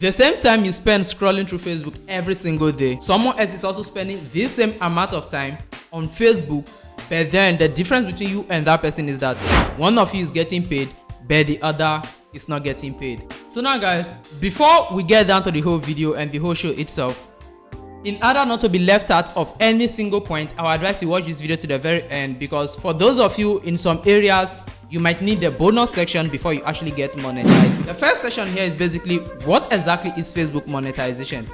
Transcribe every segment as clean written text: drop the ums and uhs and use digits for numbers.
The same time you spend scrolling through Facebook every single day, someone else is also spending the same amount of time on Facebook, but then the difference between you and that person is that one of you is getting paid, but the other is not getting paid. So now guys, before we get down to the whole video and the whole show itself, in order not to be left out of any single point, I would advise you watch this video to the very end, because for those of you in some areas, you might need the bonus section before you actually get monetized. The first section here is basically what exactly is Facebook monetization.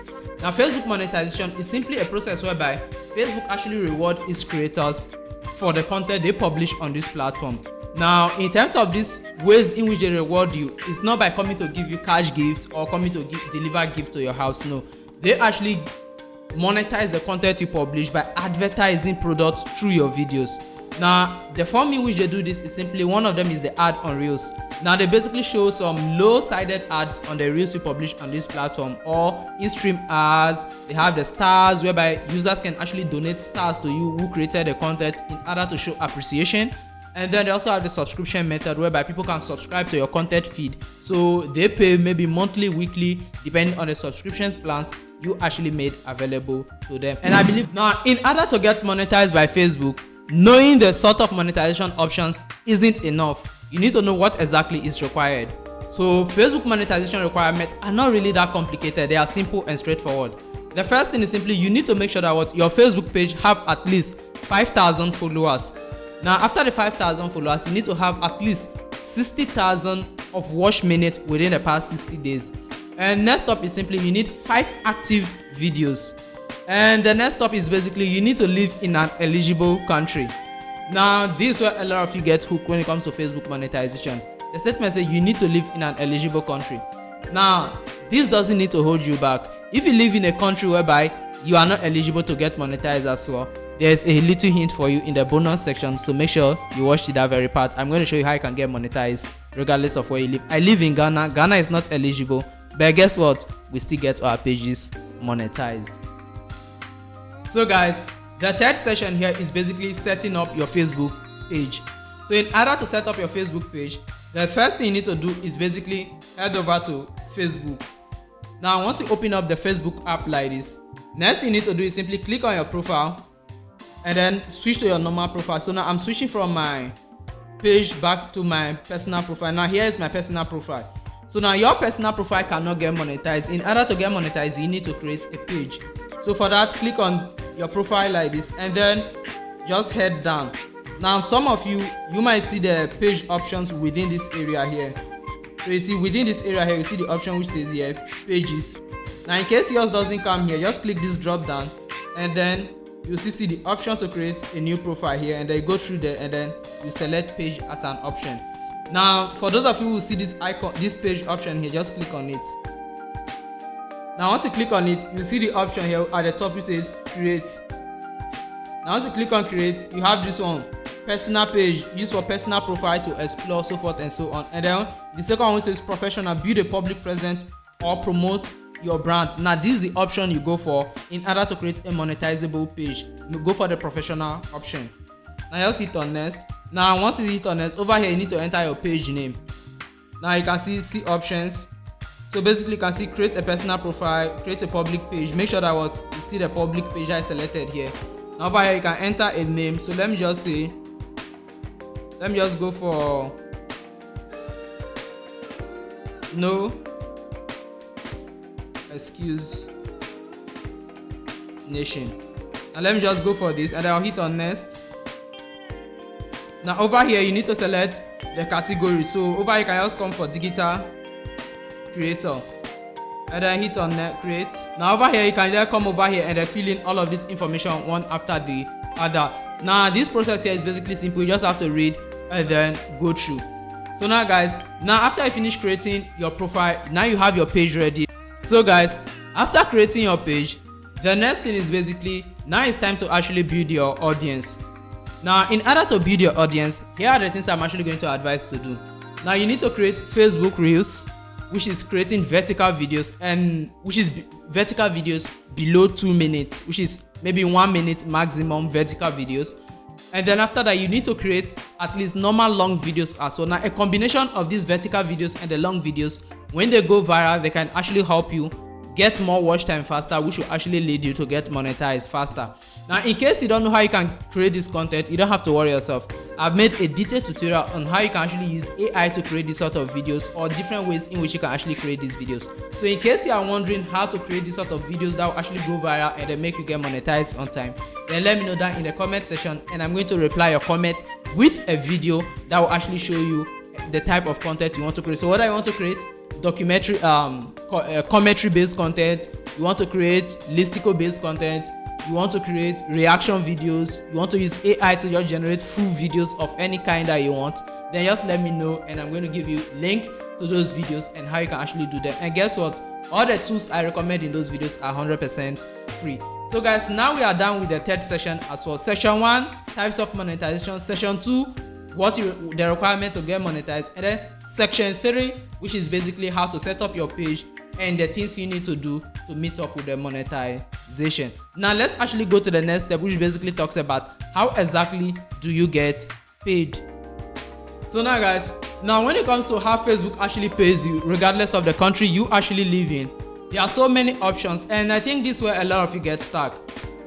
Now, Facebook monetization is simply a process whereby Facebook actually rewards its creators for the content they publish on this platform. Now, in terms of these ways in which they reward you, it's not by coming to give you cash gift or coming to deliver gift to your house. No, they actually monetize the content you publish by advertising products through your videos. Now, the form in which they do this is simply, one of them is the ad on Reels. Now, they basically show some low-sided ads on the Reels you publish on this platform, or in-stream ads. They have the stars, whereby users can actually donate stars to you who created the content in order to show appreciation. And then they also have the subscription method, whereby people can subscribe to your content feed. So they pay maybe monthly, weekly, depending on the subscription plans you actually made available to them. And I believe now, in order to get monetized by Facebook, knowing the sort of monetization options isn't enough. You need to know what exactly is required. So Facebook monetization requirements are not really that complicated. They are simple and straightforward. The first thing is simply you need to make sure that your Facebook page have at least 5,000 followers. Now, after the 5,000 followers, you need to have at least 60,000 of watch minutes within the past 60 days. And next up is simply you need 5 active videos. And the next step is basically you need to live in an eligible country. Now, this is where a lot of you get hooked when it comes to Facebook monetization. The statement says you need to live in an eligible country. Now, this doesn't need to hold you back. If you live in a country whereby you are not eligible to get monetized as well, there's a little hint for you in the bonus section, so make sure you watch that very part. I'm going to show you how you can get monetized regardless of where you live. I live in Ghana. Ghana is not eligible, but guess what? We still get our pages monetized. So guys, the third session here is basically setting up your Facebook page. So in order to set up your Facebook page, the first thing you need to do is basically head over to Facebook. Now, once you open up the Facebook app like this, next thing you need to do is simply click on your profile and then switch to your normal profile. So now I'm switching from my page back to my personal profile. Now here is my personal profile. So now your personal profile cannot get monetized. In order to get monetized, you need to create a page. So for that, click on your profile like this and then just head down. Now, some of you might see the page options within this area here. So you see within this area here, you see the option which says here pages. Now, in case yours doesn't come here, just click this drop down and then you see the option to create a new profile here, and then you go through there and then you select page as an option. Now, for those of you who see this icon, this page option here, just click on it. Now, once you click on it, you see the option here at the top which says create. Now, once you click on create, you have this one, personal page, used for personal profile to explore, so forth and so on. And then the second one says professional, build a public presence or promote your brand. Now, this is the option you go for in order to create a monetizable page. You go for the professional option. Now, just hit on next. Now, once you hit on next, over here you need to enter your page name. Now, you can see options. So basically, you can see create a personal profile, create a public page. Make sure that what is still the public page I selected here. Now over here, you can enter a name. So let me just go for no excuse nation. And let me just go for this, and then I'll hit on next. Now over here, you need to select the category. So over here, you can just come for digital creator and then hit on create. Now over here, you can just come over here and then fill in all of this information one after the other. Now this process here is basically simple. You just have to read and then go through. So now guys, after you finish creating your profile, now you have your page ready. So guys, after creating your page, the next thing is basically now it's time to actually build your audience. Now, in order to build your audience, here are the things I'm actually going to advise to do. Now, you need to create Facebook Reels, which is creating vertical videos, and which is vertical videos below 2 minutes, which is maybe 1 minute maximum vertical videos. And then after that, you need to create at least normal long videos as well. Now, a combination of these vertical videos and the long videos when they go viral, they can actually help you get more watch time faster, which will actually lead you to get monetized faster. Now, in case you don't know how you can create this content, you don't have to worry yourself. I've made a detailed tutorial on how you can actually use AI to create this sort of videos, or different ways in which you can actually create these videos. So in case you are wondering how to create this sort of videos that will actually go viral and then make you get monetized on time, then let me know down in the comment section, and I'm going to reply your comment with a video that will actually show you the type of content you want to create. So whether you want to create documentary commentary based content, you want to create listicle based content, you want to create reaction videos, you want to use AI to just generate full videos of any kind that you want, then just let me know, and I'm going to give you link to those videos and how you can actually do them. And guess what, all the tools I recommend in those videos are 100% free. So guys, now we are done with the third session as well. Section 1, types of monetization. Section 2, the requirement to get monetized. And then section 3, which is basically how to set up your page and the things you need to do to meet up with the monetization. Now let's actually go to the next step, which basically talks about how exactly do you get paid. So now guys, when it comes to how Facebook actually pays you, regardless of the country you actually live in, there are so many options, and I think this is where a lot of you get stuck.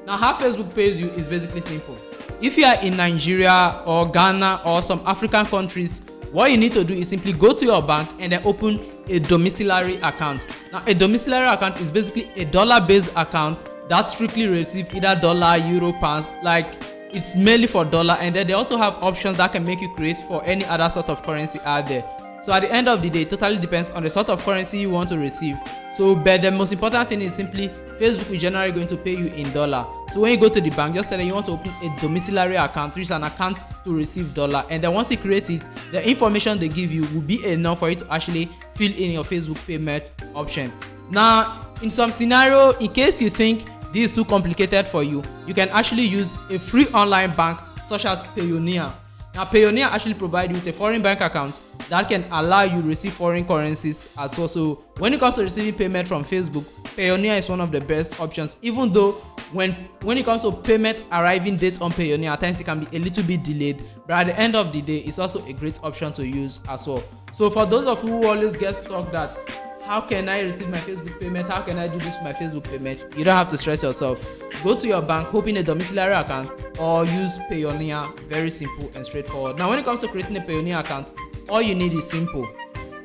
Now, how Facebook pays you is basically simple. If you are in Nigeria or Ghana or some African countries, what you need to do is simply go to your bank and then open a domiciliary account. Now, a domiciliary account is basically a dollar-based account that strictly receives either dollar, euro, pounds, like it's mainly for dollar, and then they also have options that can make you create for any other sort of currency out there. So at the end of the day, it totally depends on the sort of currency you want to receive. So, but the most important thing is simply Facebook is generally going to pay you in dollar. So when you go to the bank, just tell them you want to open a domiciliary account, which is an account to receive dollar, and then once you create it, the information they give you will be enough for you to actually fill in your Facebook payment option. Now, in some scenario, in case you think this is too complicated for you, you can actually use a free online bank such as Payoneer. Now, Payoneer actually provides you with a foreign bank account that can allow you to receive foreign currencies as well. So when it comes to receiving payment from Facebook, Payoneer is one of the best options, even though when it comes to payment arriving date on Payoneer, at times it can be a little bit delayed, but at the end of the day, it's also a great option to use as well. So for those of you who always get stuck that how can I receive my Facebook payment, how can I do this with my Facebook payment, you don't have to stress yourself. Go to your bank, open a domiciliary account, or use Payoneer. Very simple and straightforward. Now when it comes to creating a Payoneer account, all you need is simple.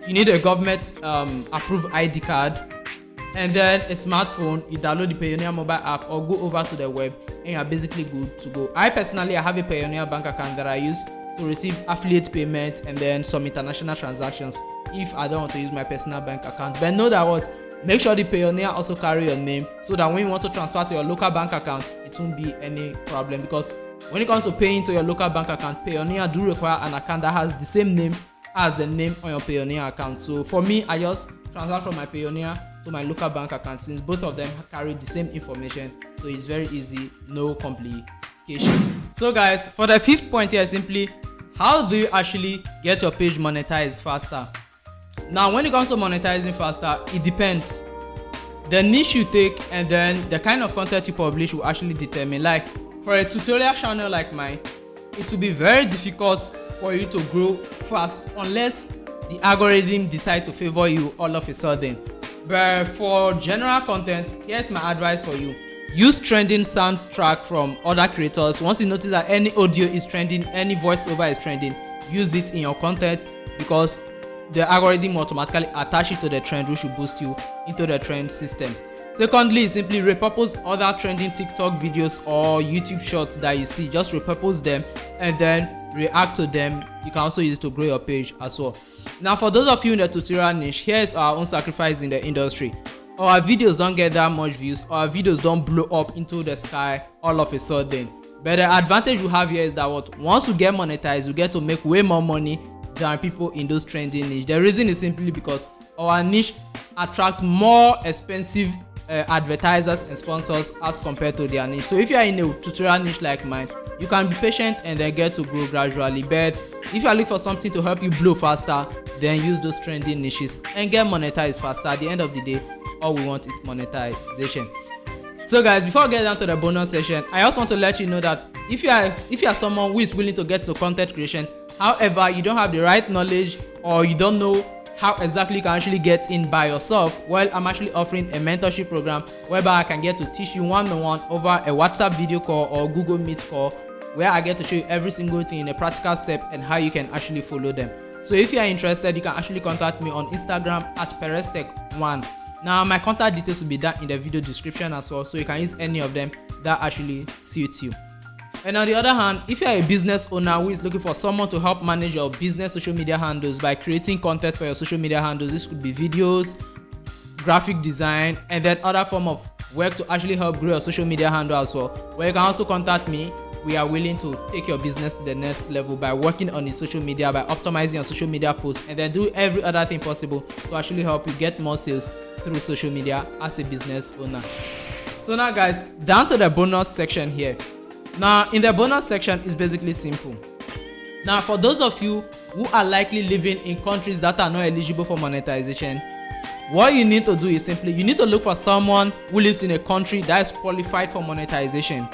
You need a government approved ID card, and then a smartphone. You download the Payoneer mobile app or go over to the web, and you're basically good to go. I personally have a Payoneer bank account that I use to receive affiliate payment and then some international transactions if I don't want to use my personal bank account. But know that what, make sure the Payoneer also carry your name, so that when you want to transfer to your local bank account, it won't be any problem. Because when it comes to paying to your local bank account, Payoneer do require an account that has the same name as the name on your Payoneer account. So for me, I just transfer from my Payoneer to my local bank account, since both of them carry the same information. So it's very easy, no complication. So guys, for the fifth point here, simply how do you actually get your page monetized faster? Now when it comes to monetizing faster, it depends. The niche you take and then the kind of content you publish will actually determine. Like for a tutorial channel like mine, it will be very difficult for you to grow fast unless the algorithm decide to favor you all of a sudden. But for general content, here's my advice for you. Use trending soundtrack from other creators. Once you notice that any audio is trending, any voiceover is trending, use it in your content, because the algorithm will automatically attach it to the trend, which will boost you into the trend system. Secondly, simply repurpose other trending TikTok videos or YouTube shorts that you see. Just repurpose them and then react to them. You can also use it to grow your page as well. Now, for those of you in the tutorial niche, here is our own sacrifice in the industry. Our videos don't get that much views. Our videos don't blow up into the sky all of a sudden. But the advantage we have here is that what, once we get monetized, we get to make way more money than people in those trending niche. The reason is simply because our niche attract more expensive advertisers and sponsors as compared to their niche. So if you are in a tutorial niche like mine, you can be patient and then get to grow gradually. But if you are looking for something to help you blow faster, then use those trending niches and get monetized faster. At the end of the day, all we want is monetization. So guys, before I get down to the bonus session, I also want to let you know that if you are someone who is willing to get to content creation, however you don't have the right knowledge or you don't know how exactly you can actually get in by yourself, well, I'm actually offering a mentorship program whereby I can get to teach you one-on-one over a WhatsApp video call or Google Meet call, where I get to show you every single thing in a practical step and how you can actually follow them. So if you are interested, you can actually contact me on Instagram at perestech1. Now my contact details will be down in the video description as well, so you can use any of them that actually suits you. And on the other hand, if you are a business owner who is looking for someone to help manage your business social media handles by creating content for your social media handles, this could be videos, graphic design, and then other form of work to actually help grow your social media handle as well, where you can also contact me. We are willing to take your business to the next level by working on your social media, by optimizing your social media posts, and then do every other thing possible to actually help you get more sales through social media as a business owner. So now guys, down to the bonus section here. Now in the bonus section is basically simple. Now for those of you who are likely living in countries that are not eligible for monetization, what you need to do is simply you need to look for someone who lives in a country that is qualified for monetization.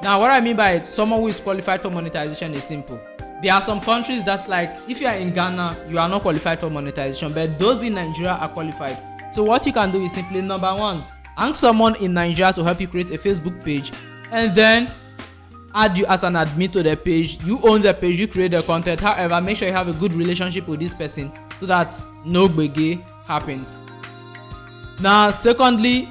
Now what I mean by someone who is qualified for monetization is simple. There are some countries that, like if you are in Ghana, you are not qualified for monetization, but those in Nigeria are qualified. So what you can do is simply, number one, ask someone in Nigeria to help you create a Facebook page and then add you as an admin to the page. You own the page, you create the content. However, make sure you have a good relationship with this person so that no gbege happens. Now secondly,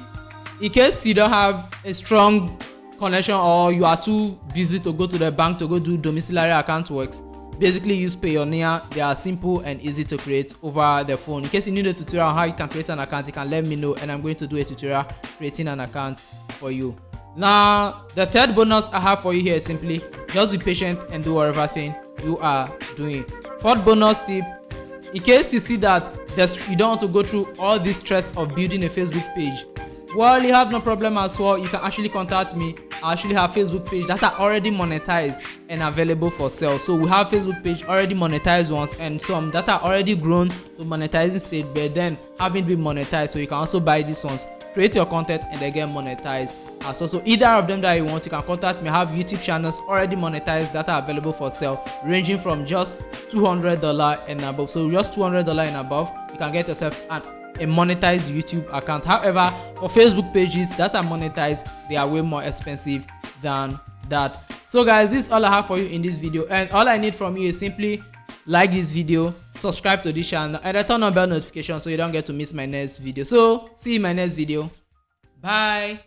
in case you don't have a strong connection or you are too busy to go to the bank to go do domiciliary account works, basically use Payoneer. They are simple and easy to create over the phone. In case you need a tutorial on how you can create an account, you can let me know and I'm going to do a tutorial creating an account for you. Now the third bonus I have for you here is simply just be patient and do whatever thing you are doing. Fourth bonus tip, in case you see that you don't want to go through all this stress of building a Facebook page, well, you have no problem as well. You can actually contact me. I actually have Facebook page that are already monetized and available for sale. So we have Facebook page already monetized ones and some that are already grown to monetizing state, but then haven't been monetized. So you can also buy these ones, create your content and they get monetized as well. So either of them that you want, you can contact me. I have YouTube channels already monetized that are available for sale, ranging from just $200 and above. So just $200 and above, you can get yourself a monetized YouTube account. However, for Facebook pages that are monetized, they are way more expensive than that. So guys, this is all I have for you in this video, and all I need from you is simply like this video, subscribe to this channel, and turn on bell notification so you don't get to miss my next video. So see you in my next video. Bye.